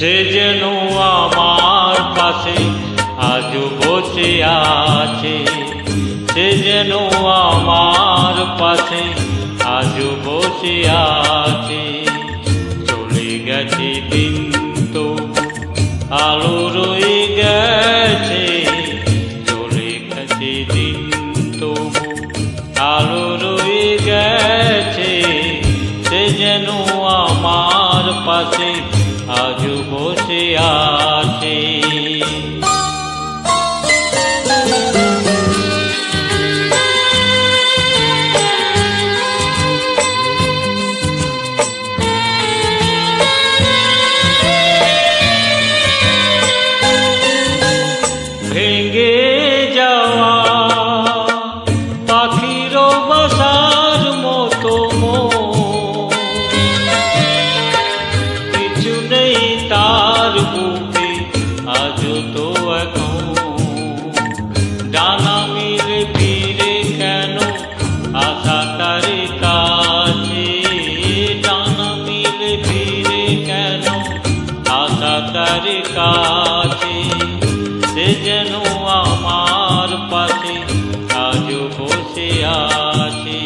সে যেন আমার পাশে আজও বসে আছে, সে যেন আমার পাশে আজও বসে আছে। চলে গেছে দিন তো আলো রয়ে গেছে, চলে গেছে দিন তো আলো রয়ে গেছে। সে যেন আমার পাশে আজও বসে আছে। ভেঙে যাওয়া পাখির বাসার মতো কিছু নেই তার বুকে আজও তো এখন। ডানা মিলে ফিরে কেন আশা তার কাছে, ডানা মিলে ফিরে কেন আশা তার কাছে। সে যেন আমার পাশে আজও বসে আছে।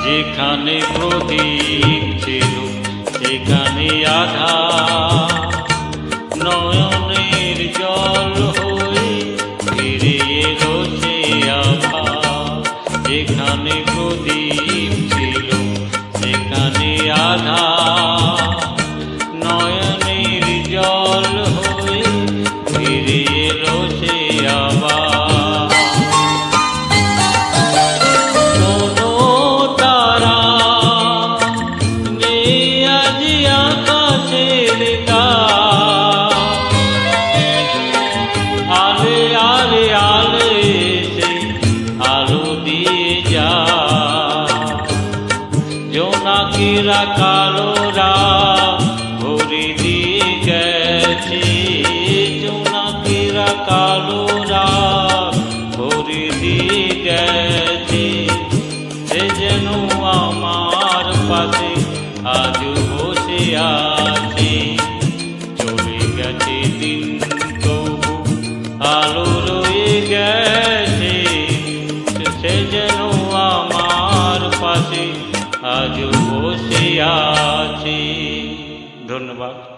যেখানে প্রদীপ ছিল সেখানে আধার, নয়নের জল হয়ে ফিরে এলো সে আবার। যেখানে প্রদীপ ছিল সেখানে আধার, নয়নের জল হয়ে ফিরে এলো সে আবার। আলে আলে আলে সে আলো দিয়ে যা, জোনাকিরা কালোরা ভরে দিয়ে গেছে, জোনাকিরা কালোরা ভরে দিয়ে গেছে। সে যেন আমার পাশে আজও বসে আছে। চলে গেছে দিন তবু আলো রয়ে গেছে, সে যেন আমার পাশে আজও বসে আছে। ধন্যবাদ।